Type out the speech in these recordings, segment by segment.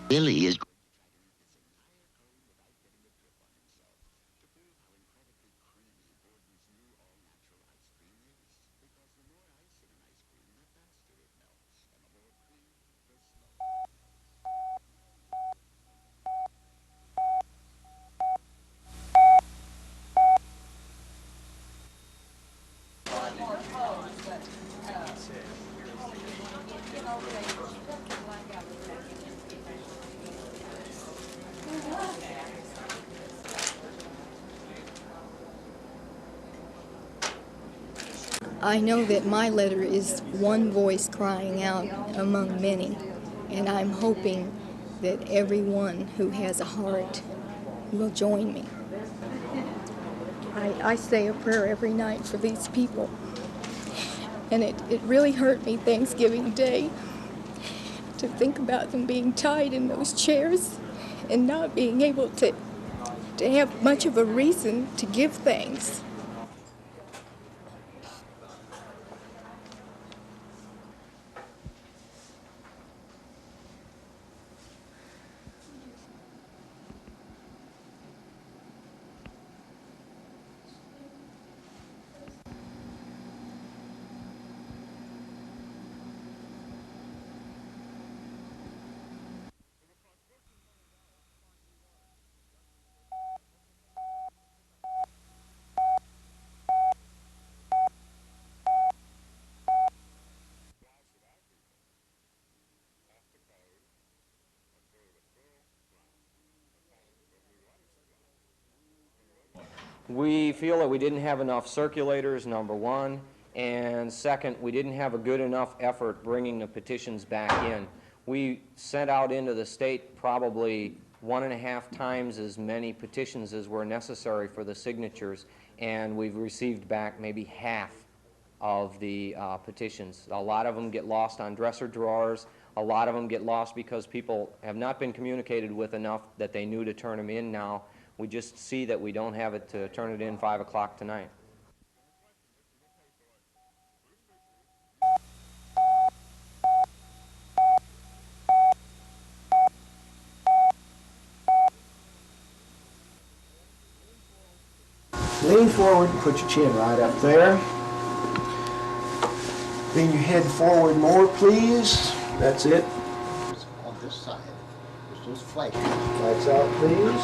Billy is I know that my letter is one voice crying out among many, and I'm hoping that everyone who has a heart will join me. I say a prayer every night for these people, and it really hurt me Thanksgiving Day to think about them being tied in those chairs and not being able to have much of a reason to give thanks. We feel that we didn't have enough circulators, number one, and second, we didn't have a good enough effort bringing the petitions back in. We sent out into the state probably 1.5 times as many petitions as were necessary for the signatures, and we've received back maybe half of the petitions. A lot of them get lost on dresser drawers. A lot of them get lost because people have not been communicated with enough that they knew to turn them in now. We just see that we don't have it to turn it in 5 o'clock tonight. Lean forward and put your chin right up there. Lean your head forward more, please. That's it. On this side, there's those flags. Lights out, please.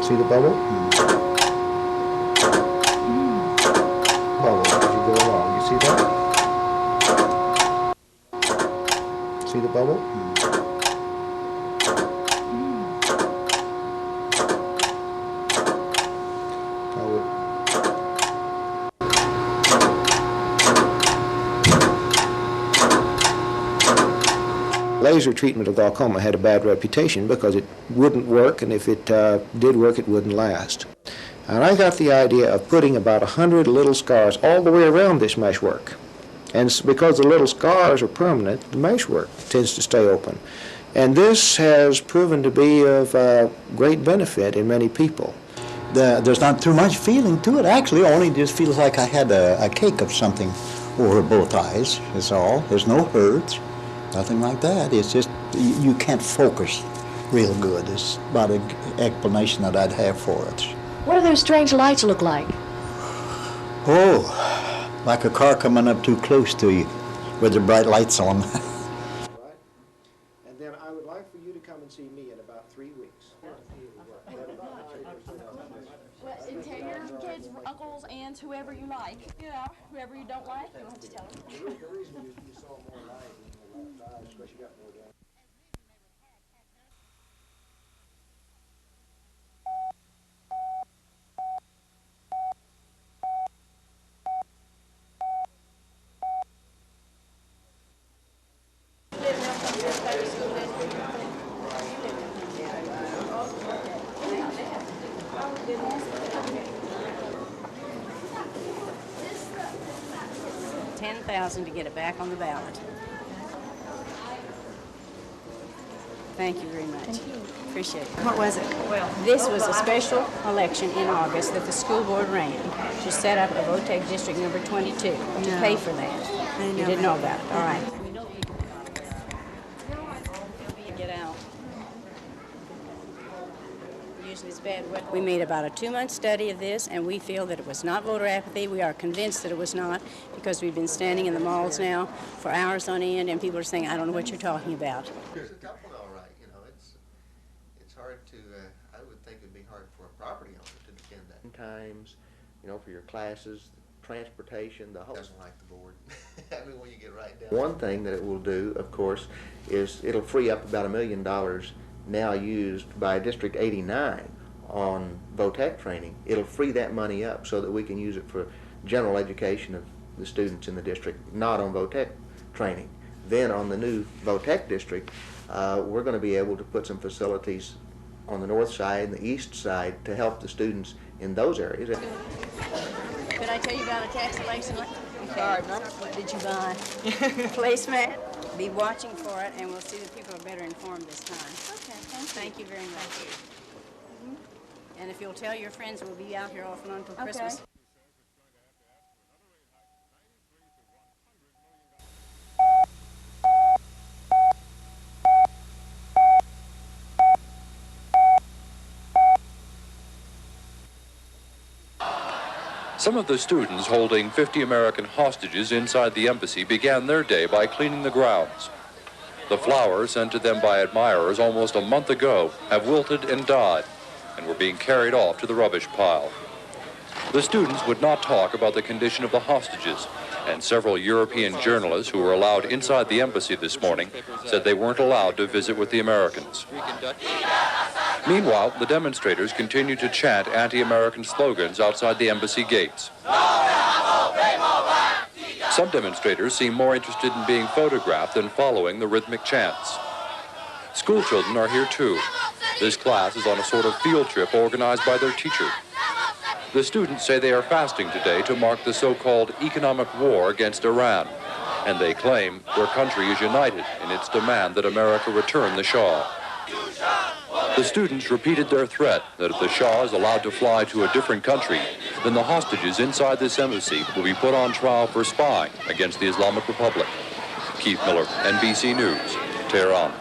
See the bubble? Bubble as you go along. You see that? See the bubble? Laser treatment of glaucoma had a bad reputation because it wouldn't work, and if it did work, it wouldn't last. And I got the idea of putting about 100 little scars all the way around this meshwork. And because the little scars are permanent, the meshwork tends to stay open. And this has proven to be of great benefit in many people. There's not too much feeling to it, actually. Only just feels like I had a cake of something over both eyes, is all. There's no hurts. Nothing like that. It's just you can't focus real good. It's about an explanation that I'd have for it. What do those strange lights look like? Oh, like a car coming up too close to you with the bright lights on. Right. And then I would like for you to come and see me in about 3 weeks. And tell your kids, uncles, aunts, whoever you like. You know, whoever you don't like, you don't have to tell them. The reason you saw more light in your left eye is because you got more down. $10,000 to get it back on the ballot. Thank you very much. Thank you. Appreciate it. What was it? Well, this was a special election in August that the school board ran to set up a VOTEC district number 22 to pay for that. I You know didn't know that. about it. All right. of this bad weather. We made about a 2-month study of this, and we feel that it was not voter apathy. We are convinced that it was not, because we've been standing in the malls now for hours on end, and people are saying, I don't know what you're talking about. There's a couple, all right. You know, it's hard to. I would think it'd be hard for a property owner to defend that. Times, you know, for your classes, transportation, the whole. Doesn't like the board. I mean, when you get right down. One thing that it will do, of course, is it'll free up about $1 million now used by District 89 on VOTEC training. It'll free that money up so that we can use it for general education of the students in the district, not on VOTEC training. Then on the new VOTEC district, we're going to be able to put some facilities on the north side and the east side to help the students in those areas. Could I tell you about a tax election? Sorry, what did you buy? Placemat. Be watching for it, and we'll see that people are better informed this time. Okay, Thank you very much. And if you'll tell your friends, we'll be out here off and on until Christmas. Some of the students holding 50 American hostages inside the embassy began their day by cleaning the grounds. The flowers sent to them by admirers almost a month ago have wilted and died and were being carried off to the rubbish pile. The students would not talk about the condition of the hostages, and several European journalists who were allowed inside the embassy this morning said they weren't allowed to visit with the Americans. Meanwhile, the demonstrators continued to chant anti-American slogans outside the embassy gates. Some demonstrators seem more interested in being photographed than following the rhythmic chants. School children are here too. This class is on a sort of field trip organized by their teacher. The students say they are fasting today to mark the so-called economic war against Iran, and they claim their country is united in its demand that America return the Shah. The students repeated their threat that if the Shah is allowed to fly to a different country, then the hostages inside this embassy will be put on trial for spying against the Islamic Republic. Keith Miller, NBC News, Tehran.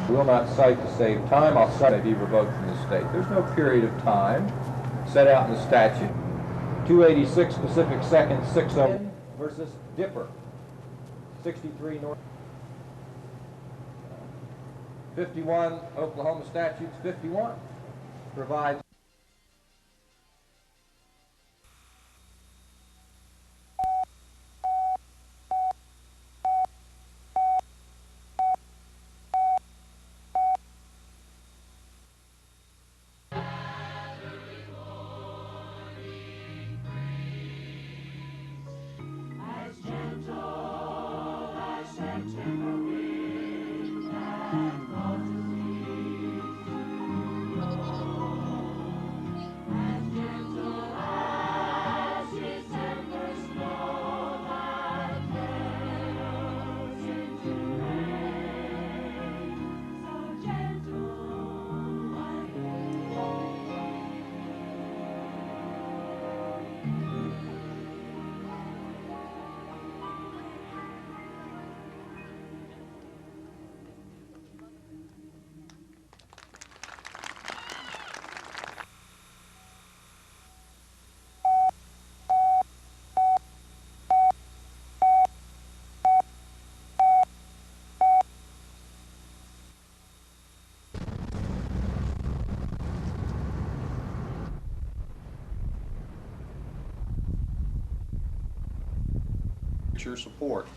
Will not cite to save time. I'll cite be revoked from the state. There's no period of time set out in the statute. 286 Pacific 2nd 60 versus Dipper. 63 North. 51 Oklahoma Statutes 51 provides. Your support.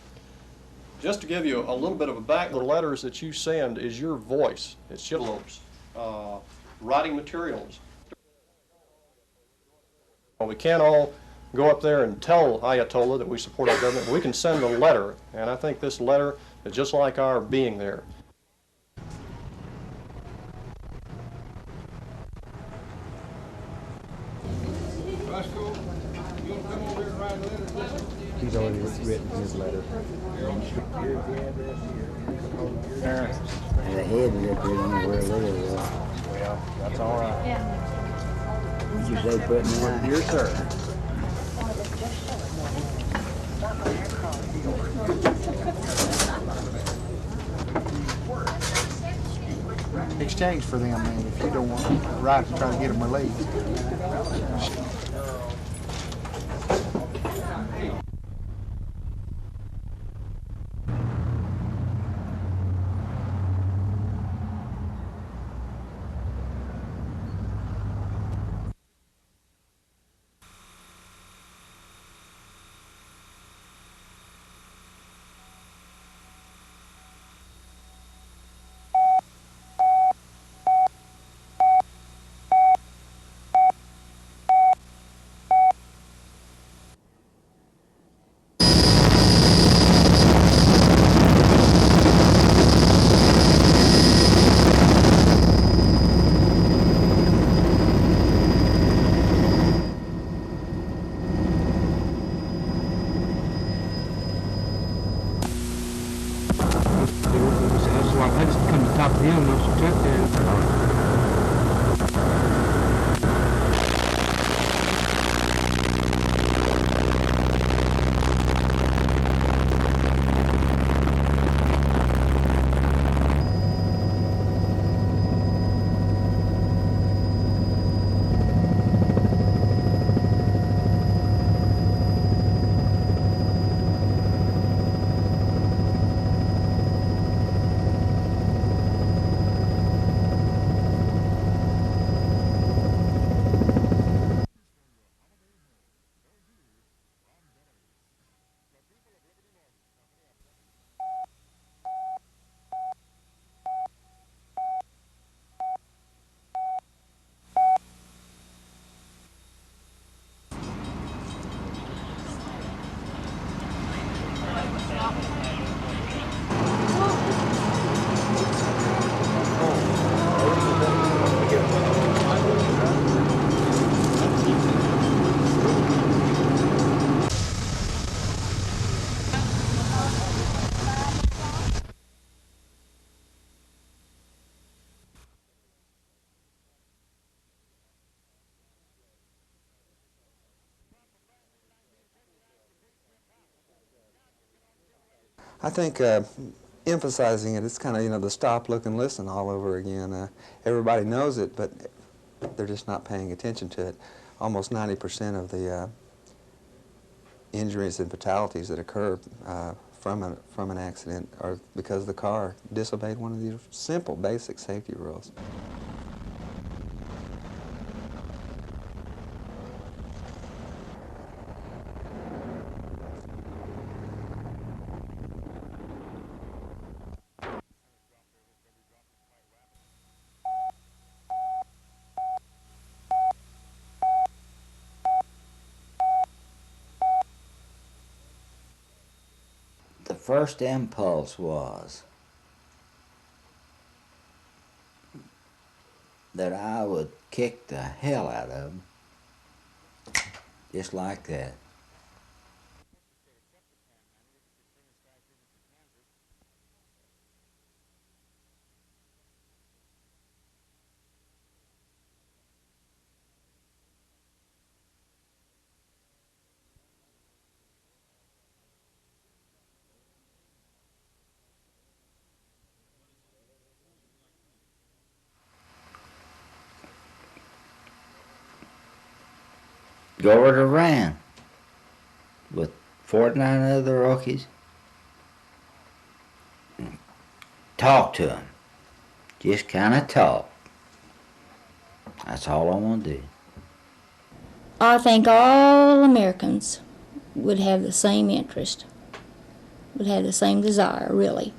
Just to give you a little bit of a back, the letters that you send is your voice. It's envelopes, writing materials. We can't all go up there and tell Ayatollah that we support our government. We can send a letter, and I think this letter is just like our being there. He's already written his letter. And the head is up here on where they are. Well, that's all right. Did you say put me on? Yes, sir. Exchange for them, man, if you don't want the right to try to get them released. I just come to the top of the hill and there was a truck there. I think emphasizing it, it's kind of, the stop, look, and listen all over again. Everybody knows it, but they're just not paying attention to it. Almost 90% of the injuries and fatalities that occur from an accident are because the car disobeyed one of these simple, basic safety rules. The first impulse was that I would kick the hell out of them, just like that. Go over to Rand with 49 other Rockies. Talk to them. Just kind of talk. That's all I want to do. I think all Americans would have the same interest, would have the same desire, really.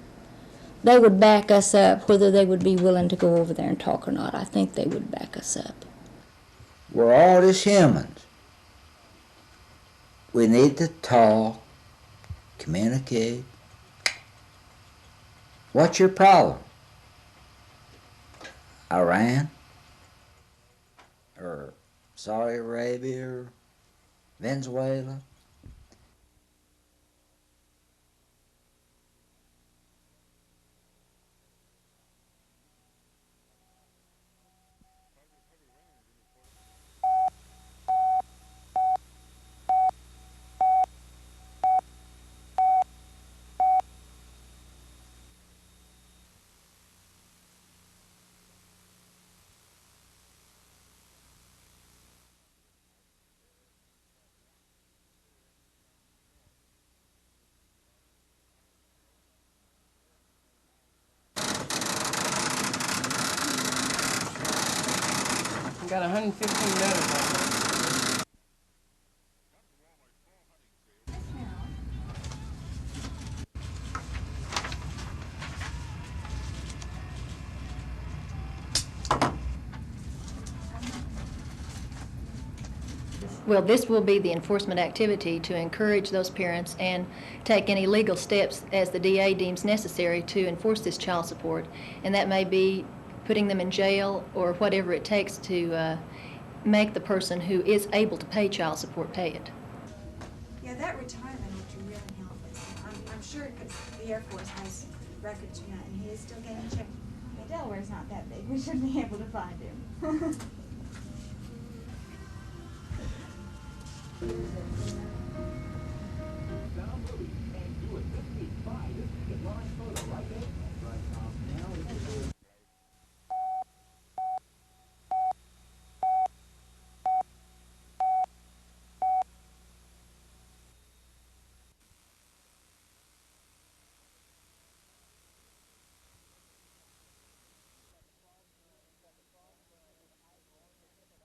They would back us up, whether they would be willing to go over there and talk or not. I think they would back us up. We're all just humans. We need to talk, communicate. What's your problem? Iran? Or Saudi Arabia? Or Venezuela? got 115 letters on it. Well, this will be the enforcement activity to encourage those parents and take any legal steps as the DA deems necessary to enforce this child support. And that may be putting them in jail or whatever it takes to make the person who is able to pay child support pay it. Yeah, that retirement would really help us. I'm sure because the Air Force has records from that, and he is still getting checked. Yeah, Delaware's not that big. We should be able to find him.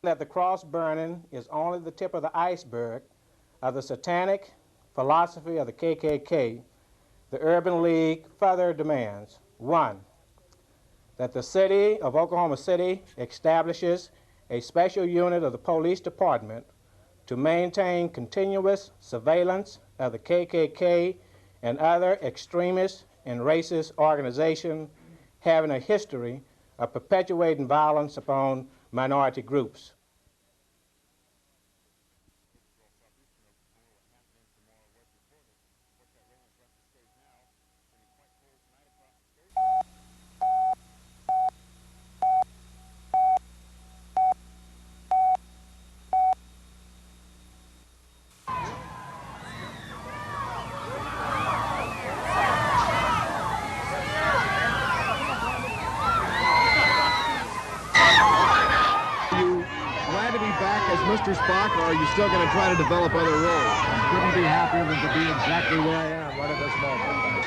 That the cross burning is only the tip of the iceberg of the satanic philosophy of the KKK, the Urban League further demands: 1, that the city of Oklahoma City establishes a special unit of the police department to maintain continuous surveillance of the KKK and other extremist and racist organizations having a history of perpetuating violence upon minority groups. Mr. Spock, or are you still going to try to develop other roles? I couldn't be happier than to be exactly where I am right at this moment.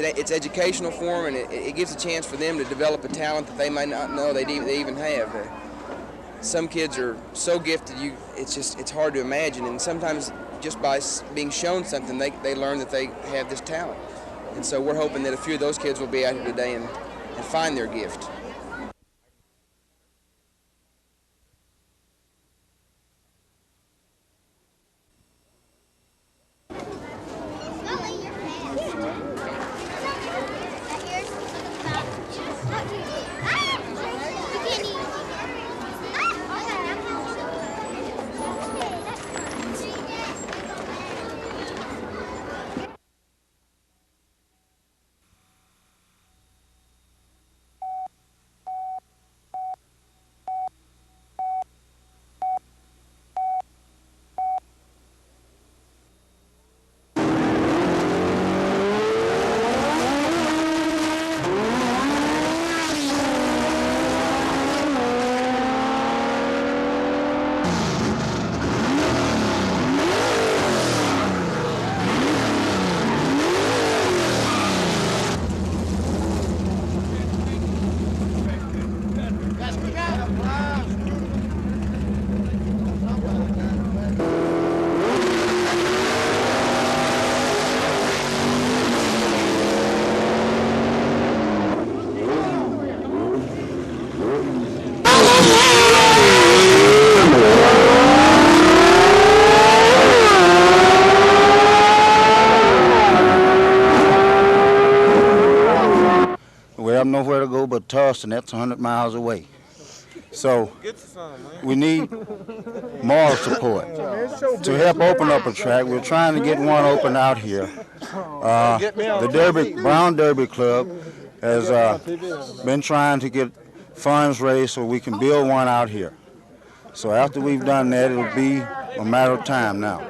It's educational for them, and it gives a chance for them to develop a talent that they might not know they even have. Some kids are so gifted, it's hard to imagine, and sometimes just by being shown something, they learn that they have this talent. And so we're hoping that a few of those kids will be out here today and find their gift. We have nowhere to go but Tuss, and that's 100 miles away. So we need moral support to help open up a track. We're trying to get one open out here. The Brown Derby Club has been trying to get funds raised so we can build one out here. So after we've done that, it'll be a matter of time now.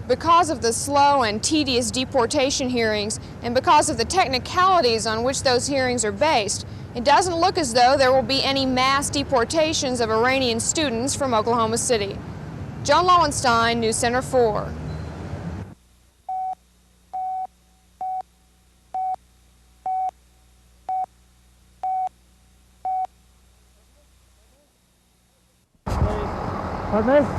Because of the slow and tedious deportation hearings and because of the technicalities on which those hearings are based, it doesn't look as though there will be any mass deportations of Iranian students from Oklahoma City. Joan Lowenstein, News Center 4. Pardon me?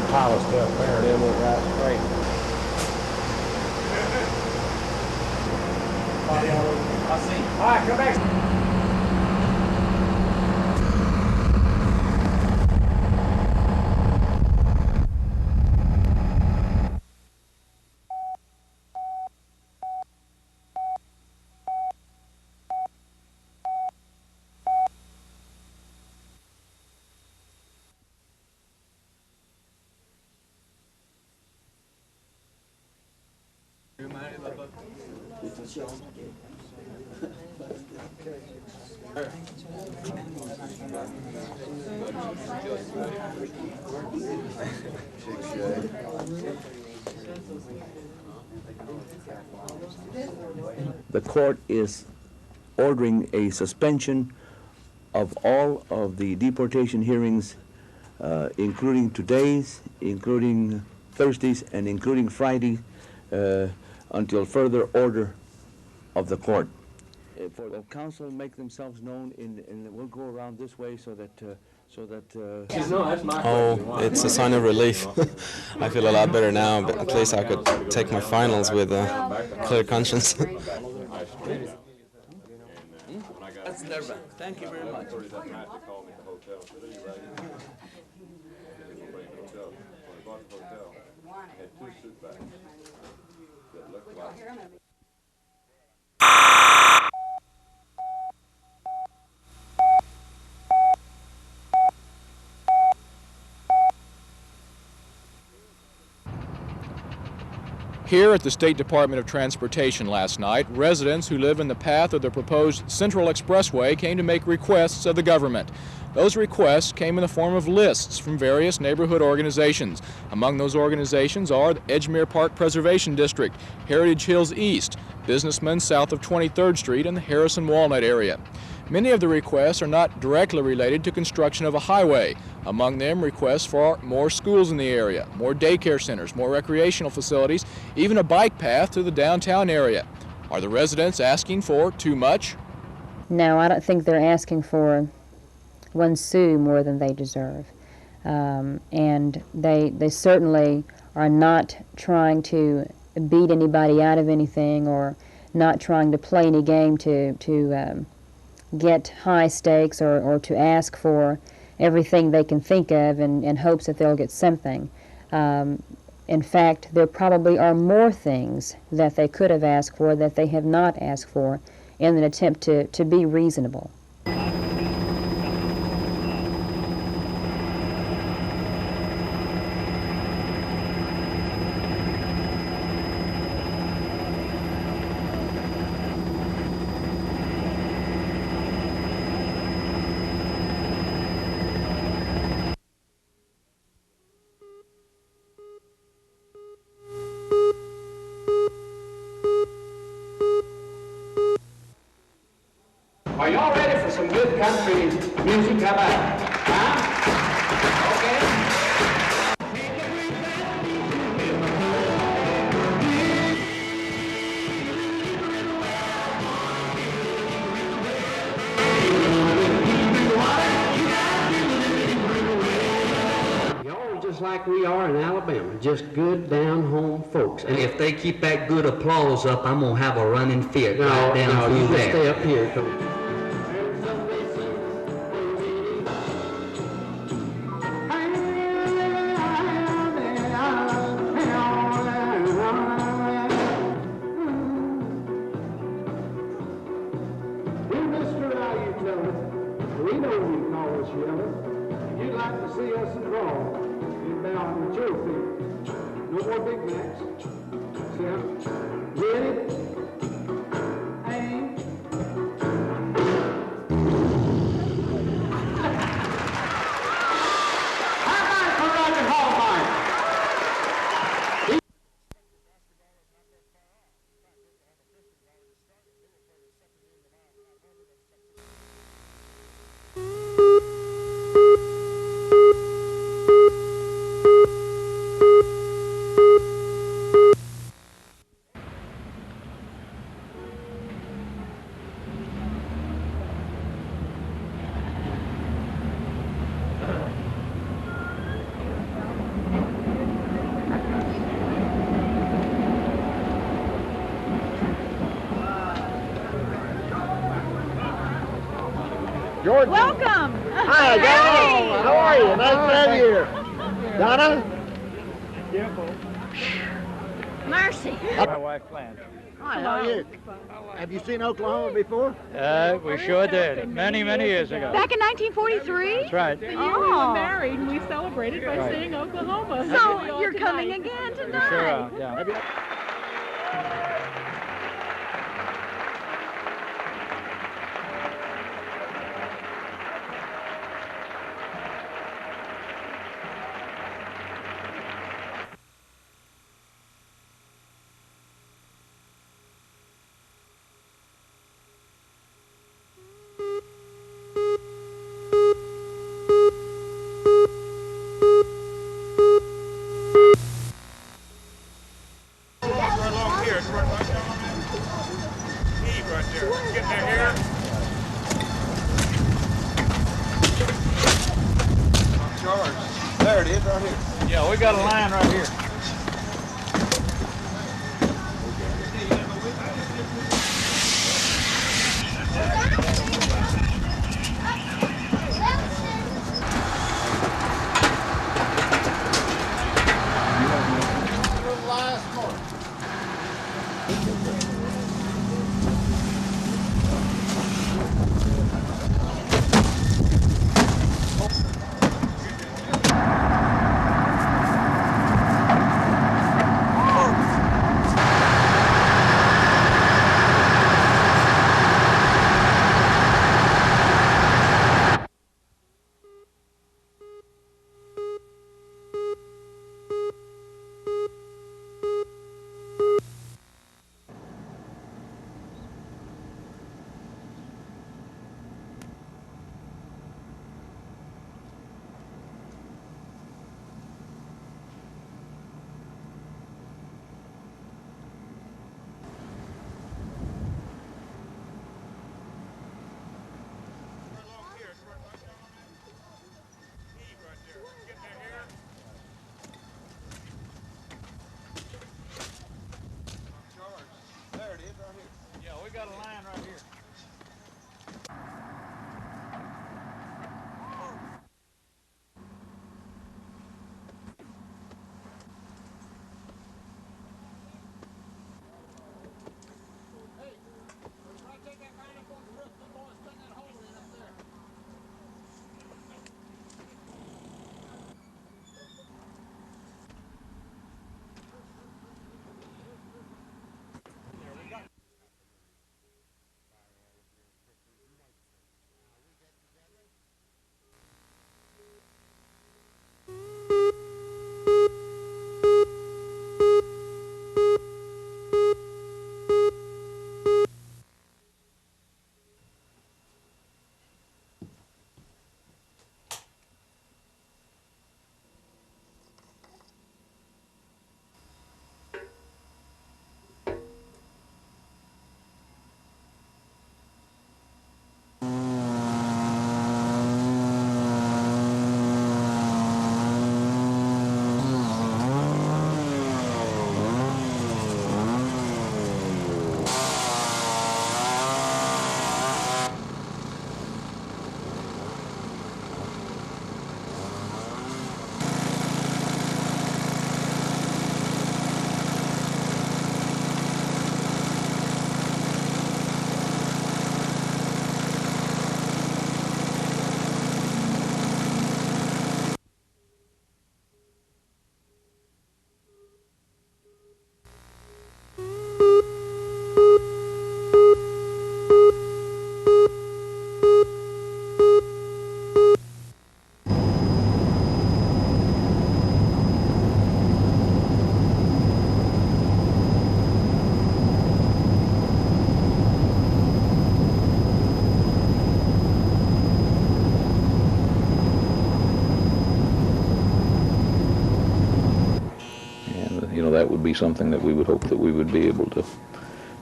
Pile of stuff there, then we'll drive straight. I see. All right, come back. The court is ordering a suspension of all of the deportation hearings, including today's, including Thursday's, and including Friday, until further order of the court. For the council make themselves known, and we'll go around this way so that Oh, it's a sign of relief. I feel a lot better now, but at least I could take my finals with a clear conscience. That's nerve-wracking. Thank you very much. Here at the State Department of Transportation last night, residents who live in the path of the proposed Central Expressway came to make requests of the government. Those requests came in the form of lists from various neighborhood organizations. Among those organizations are the Edgemere Park Preservation District, Heritage Hills East, businessmen south of 23rd Street in the Harrison-Walnut area. Many of the requests are not directly related to construction of a highway. Among them, requests for more schools in the area, more daycare centers, more recreational facilities, even a bike path to the downtown area. Are the residents asking for too much? No, I don't think they're asking for one sou more than they deserve. And they certainly are not trying to beat anybody out of anything or not trying to play any game to get high stakes or to ask for everything they can think of in hopes that they'll get something. In fact, there probably are more things that they could have asked for that they have not asked for in an attempt to be reasonable. Are y'all ready for some good country music? How about it? Huh? Okay. Y'all are just like we are in Alabama, just good down-home folks. And if they keep that good applause up, I'm gonna have a running fit right down through there. Stay up here, Coach. George. Welcome. Hi, Donna. How are you? Nice to have you here. Donna? Careful. Mercy. My wife, Blanche. Hi, how are you? Have you seen Oklahoma before? We sure did. Many, many years ago. Back in 1943? That's right. The year we were married, and we celebrated by seeing Oklahoma. So you're coming again tonight? We sure are, yeah. There it is, right here. Yeah, we got a line right here. that would be something that we would hope that we would be able to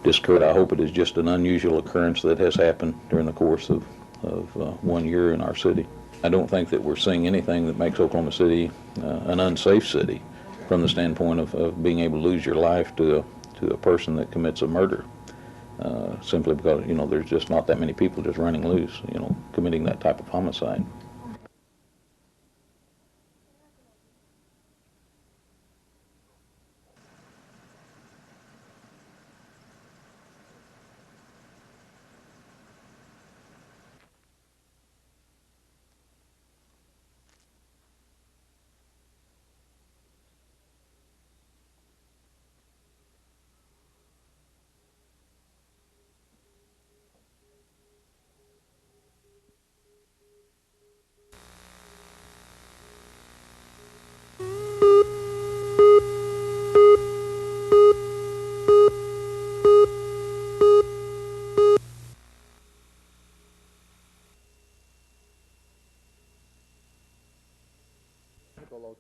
discourage. I hope it is just an unusual occurrence that has happened during the course of 1 year in our city. I don't think that we're seeing anything that makes Oklahoma City an unsafe city from the standpoint of being able to lose your life to a person that commits a murder. Simply because, you know, there's just not that many people just running loose, you know, committing that type of homicide.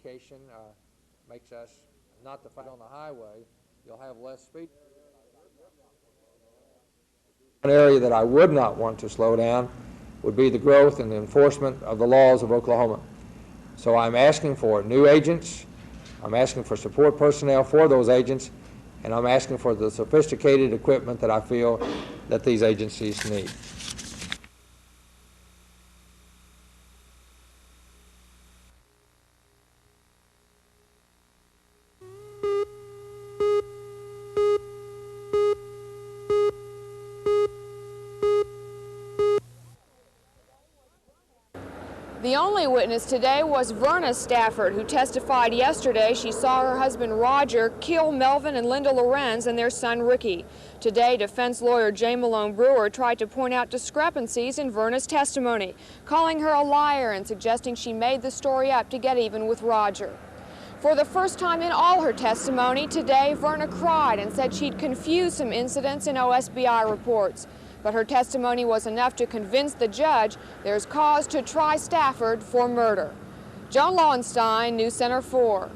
Location makes us not to fight on the highway. You'll have less speed. One area that I would not want to slow down would be the growth and the enforcement of the laws of Oklahoma. So I'm asking for new agents, I'm asking for support personnel for those agents, and I'm asking for the sophisticated equipment that I feel that these agencies need. The only witness today was Verna Stafford, who testified yesterday she saw her husband Roger kill Melvin and Linda Lorenz and their son Ricky. Today, defense lawyer J. Malone Brewer tried to point out discrepancies in Verna's testimony, calling her a liar and suggesting she made the story up to get even with Roger. For the first time in all her testimony today, Verna cried and said she'd confused some incidents in OSBI reports. But her testimony was enough to convince the judge there's cause to try Stafford for murder. Joan Lowenstein, News Center 4.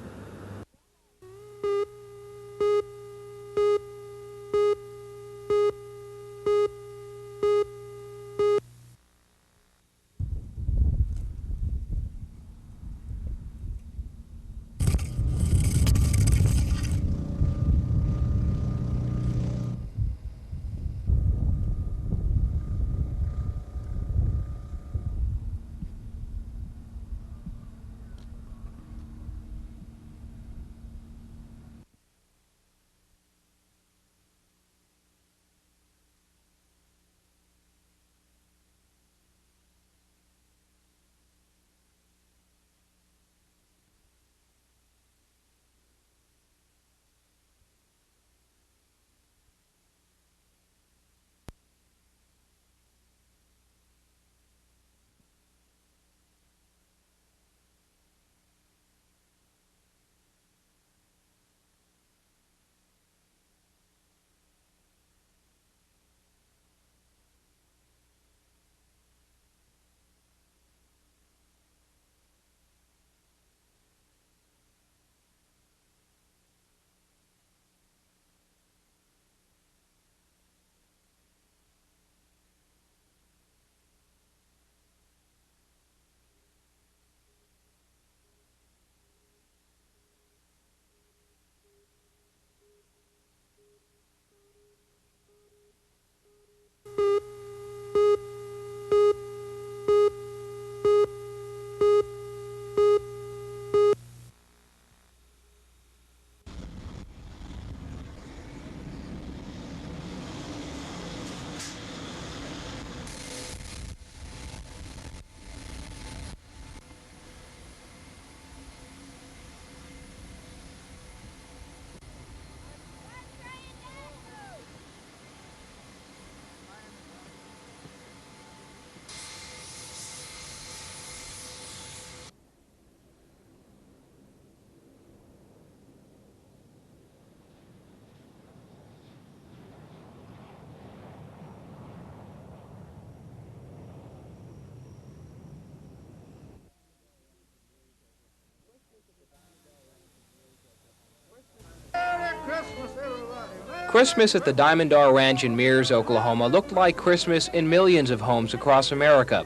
Christmas at the Diamond Dar Ranch in Mears, Oklahoma looked like Christmas in millions of homes across America.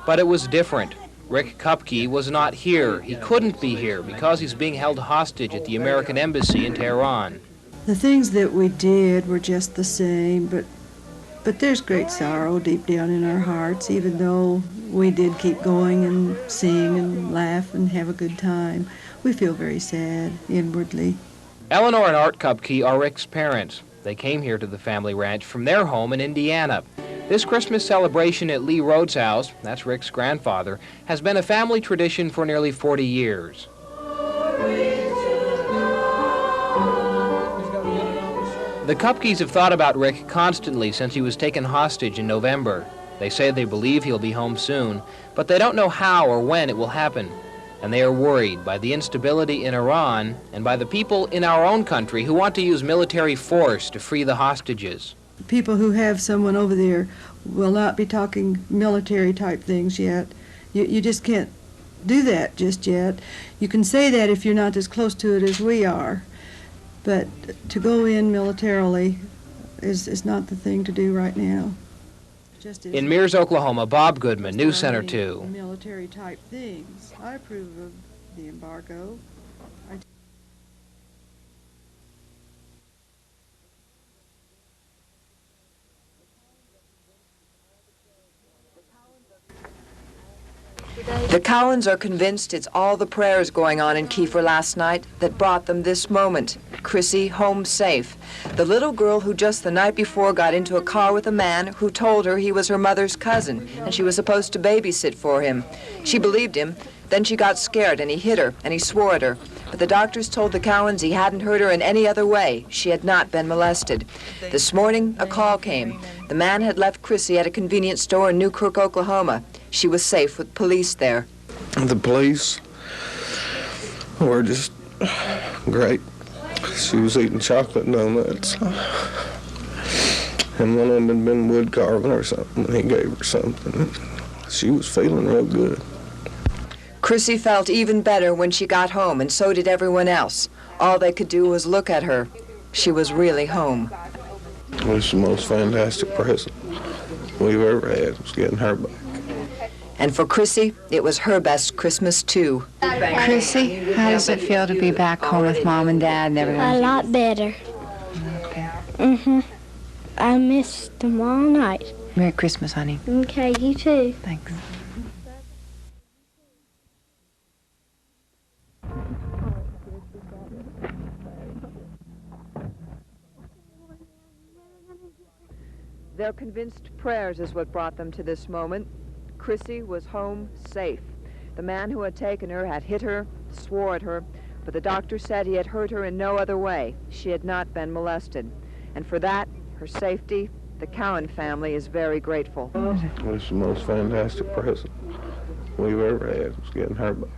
But it was different. Rick Kupke was not here. He couldn't be here because he's being held hostage at the American Embassy in Tehran. The things that we did were just the same, but there's great sorrow deep down in our hearts, even though we did keep going and sing and laugh and have a good time. We feel very sad inwardly. Eleanor and Art Kupke are Rick's parents. They came here to the family ranch from their home in Indiana. This Christmas celebration at Lee Rhodes' house, that's Rick's grandfather, has been a family tradition for nearly 40 years. The Kupkes have thought about Rick constantly since he was taken hostage in November. They say they believe he'll be home soon, but they don't know how or when it will happen. And they are worried by the instability in Iran and by the people in our own country who want to use military force to free the hostages. People who have someone over there will not be talking military type things yet. You just can't do that just yet. You can say that if you're not as close to it as we are. But to go in militarily is not the thing to do right now. In Mears, Oklahoma, Bob Goodman, News Center 2. Military type things. I approve of the embargo. The Cowans are convinced it's all the prayers going on in Kiefer last night that brought them this moment. Chrissy home safe. The little girl who just the night before got into a car with a man who told her he was her mother's cousin and she was supposed to babysit for him. She believed him. Then she got scared and he hit her and he swore at her. But the doctors told the Cowans he hadn't hurt her in any other way. She had not been molested. This morning, a call came. The man had left Chrissy at a convenience store in Newkirk, Oklahoma. She was safe with police there. The police were just great. She was eating chocolate donuts. And one of them had been wood carving or something. And he gave her something. She was feeling real good. Chrissy felt even better when she got home, and so did everyone else. All they could do was look at her. She was really home. It was the most fantastic present we've ever had, was getting her back. And for Chrissy, it was her best Christmas, too. Chrissy, how does it feel to be back home with Mom and Dad and everyone? A lot better. Okay. I missed them all night. Merry Christmas, honey. Okay, you too. Thanks. They're convinced prayers is what brought them to this moment. Chrissy was home safe. The man who had taken her had hit her, swore at her, but the doctor said he had hurt her in no other way. She had not been molested. And for that, her safety, the Cowan family is very grateful. It was the most fantastic present we've ever had, was getting her back.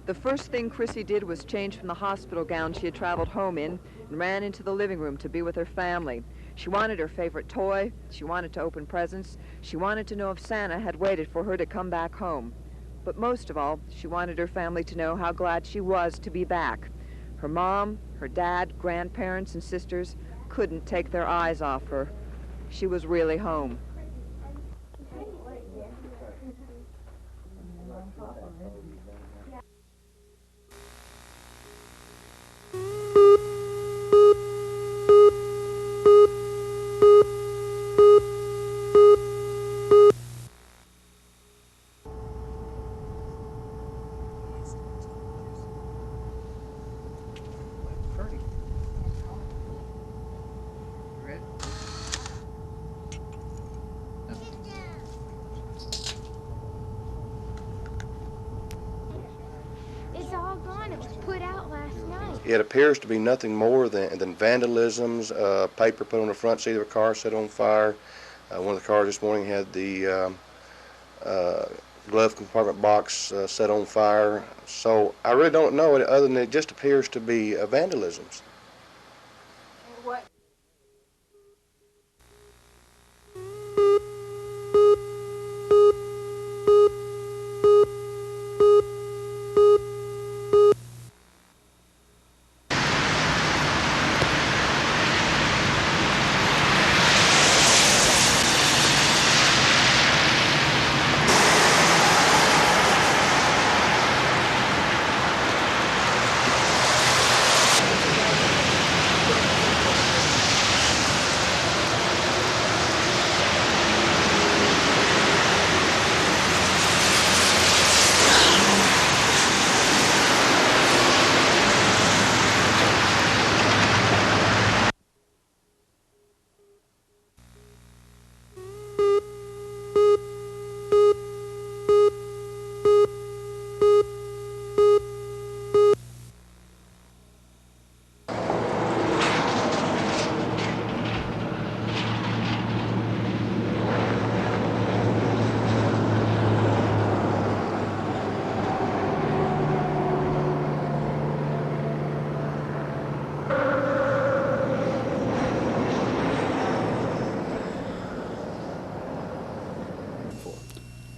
The first thing Chrissy did was change from the hospital gown she had traveled home in and ran into the living room to be with her family. She wanted her favorite toy. She wanted to open presents. She wanted to know if Santa had waited for her to come back home. But most of all, she wanted her family to know how glad she was to be back. Her mom, her dad, grandparents, and sisters couldn't take their eyes off her. She was really home. It's all gone. It was put out last night. It appears to be nothing more than vandalisms, paper put on the front seat of a car set on fire. One of the cars this morning had the glove compartment box set on fire. So I really don't know it other than it just appears to be vandalisms. What?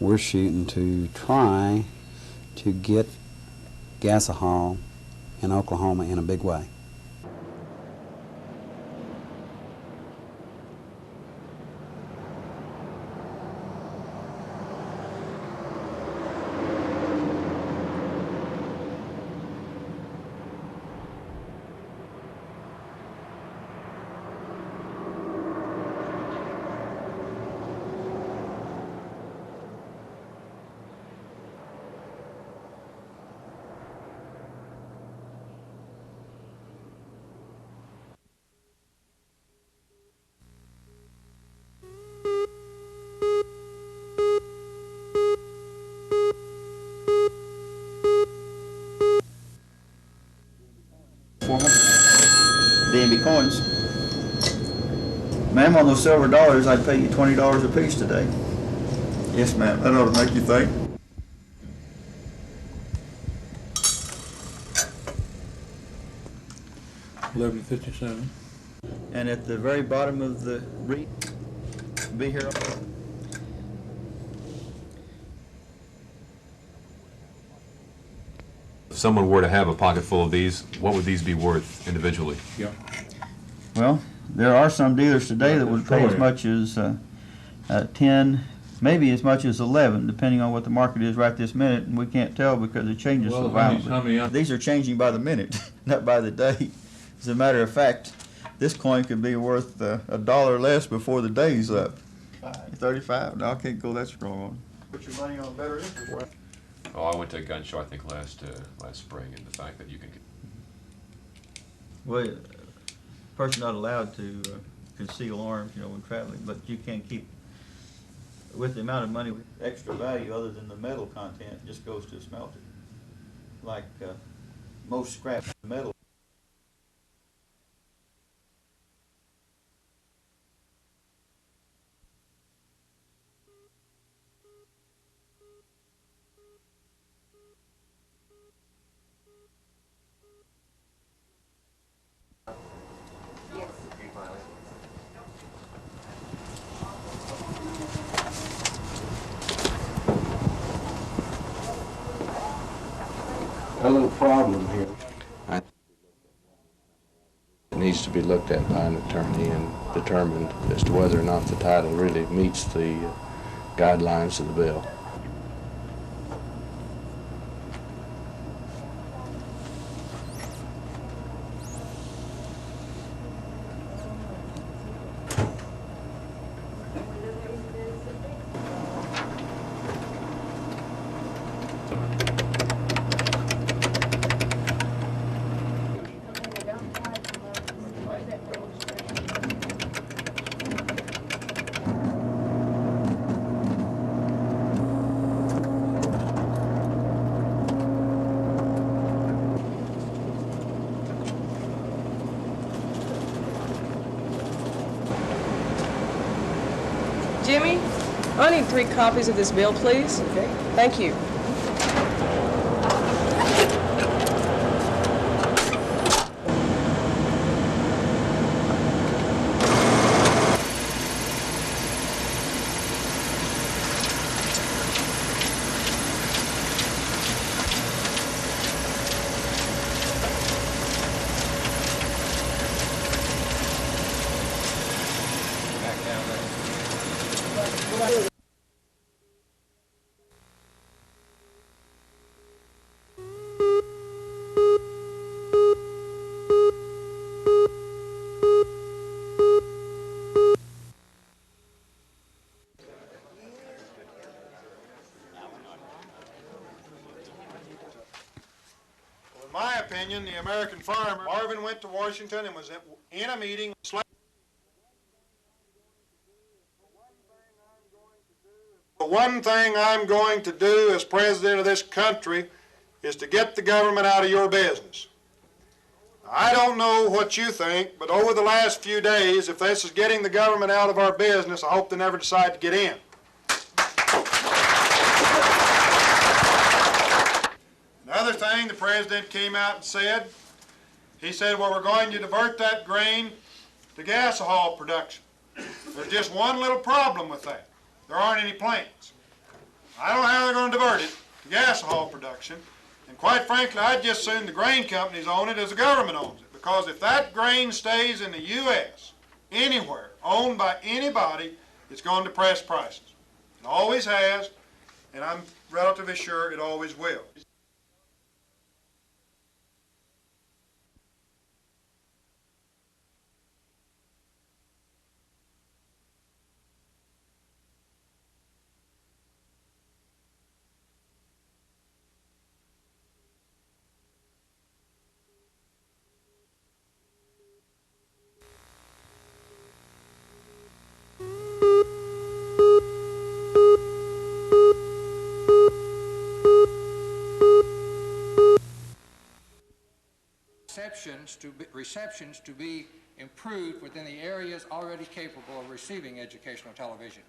we're shooting to try to get gasohol in Oklahoma in a big way. D&B coins. Ma'am, on those silver dollars, I'd pay you $20 a piece today. Yes, ma'am. That ought to make you think. $11.57. And at the very bottom of the read, be here. If someone were to have a pocket full of these, what would these be worth individually? Yeah. Well, there are some dealers today that would pay as much as 10, maybe as much as 11, depending on what the market is right this minute, and we can't tell because it changes so violently. These are changing by the minute, not by the day. As a matter of fact, this coin could be worth $1 less before the day's up. 35. No, I can't go that strong on it. Put your money on better interest. Oh, I went to a gun show, I think, last spring, and the fact that you can... Well, a person not allowed to conceal arms, you know, when traveling, but you can keep, with the amount of money, extra value other than the metal content just goes to a smelter. Like most scrap metal. A little problem here. It needs to be looked at by an attorney and determined as to whether or not the title really meets the guidelines of the bill. Jimmy, I need 3 copies of this bill, please. Okay. Thank you. In my opinion, the American farmer, Marvin went to Washington and was in a meeting. The one thing I'm going to do as president of this country is to get the government out of your business. I don't know what you think, but over the last few days, if this is getting the government out of our business, I hope they never decide to get in. Another thing the president came out and said, he said, well, we're going to divert that grain to gasohol production. There's just one little problem with that. There aren't any plants. I don't know how they're going to divert it to gasohol production. And quite frankly, I'd just assume the grain companies own it as the government owns it. Because if that grain stays in the U.S., anywhere, owned by anybody, it's going to depress prices. It always has, and I'm relatively sure it always will. Receptions to be improved within the areas already capable of receiving educational television.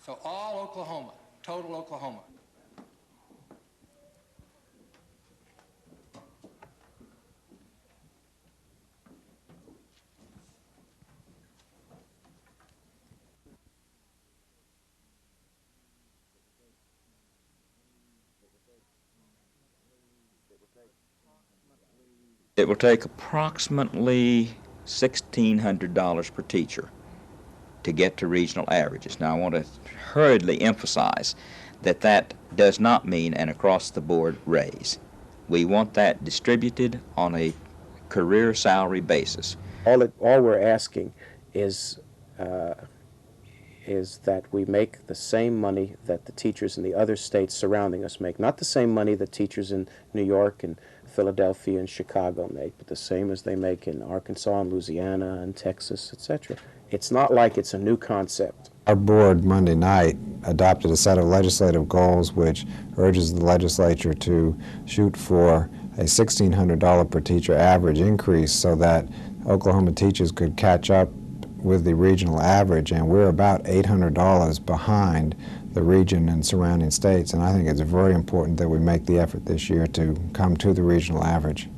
So all Oklahoma, total Oklahoma. It will take approximately $1,600 per teacher to get to regional averages. Now, I want to hurriedly emphasize that that does not mean an across-the-board raise. We want that distributed on a career salary basis. All we're asking is that we make the same money that the teachers in the other states surrounding us make. Not the same money that teachers in New York and Philadelphia and Chicago make, but the same as they make in Arkansas and Louisiana and Texas, etc. It's not like it's a new concept. Our board Monday night adopted a set of legislative goals which urges the legislature to shoot for a $1,600 per teacher average increase so that Oklahoma teachers could catch up with the regional average, and we're about $800 behind the region and surrounding states, and I think it's very important that we make the effort this year to come to the regional average.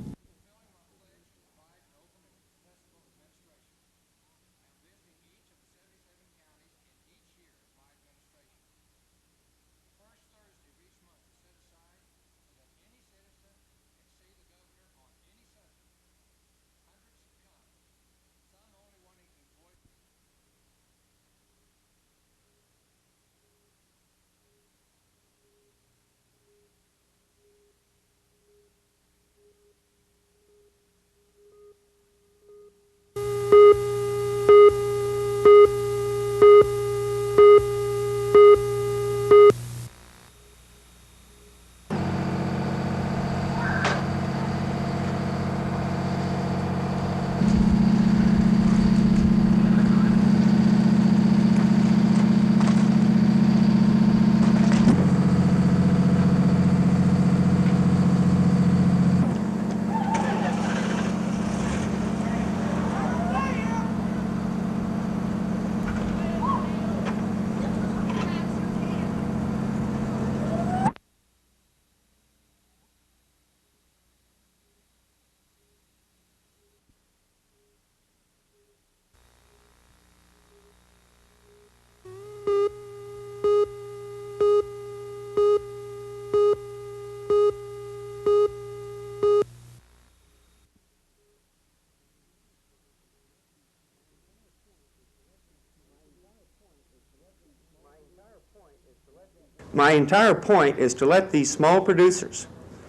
My entire point is to let these small producers,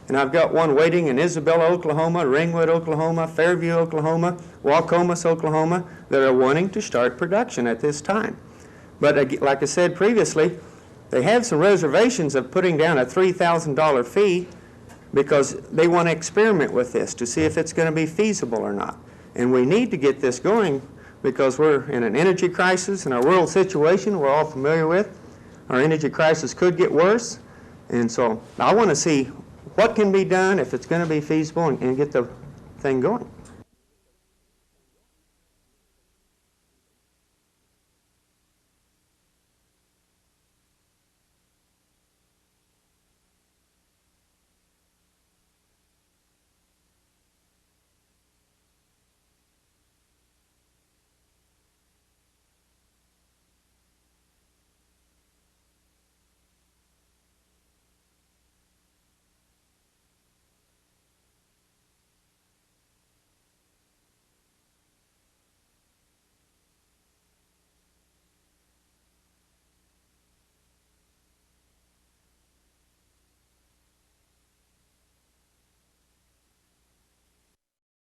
and I've got one waiting in Isabella, Oklahoma, Ringwood, Oklahoma, Fairview, Oklahoma, Waukomis, Oklahoma, that are wanting to start production at this time. But like I said previously, they have some reservations of putting down a $3,000 fee because they want to experiment with this to see if it's going to be feasible or not. And we need to get this going because we're in an energy crisis in our world situation we're all familiar with. Our energy crisis could get worse, and so I want to see what can be done if it's going to be feasible and get the thing going.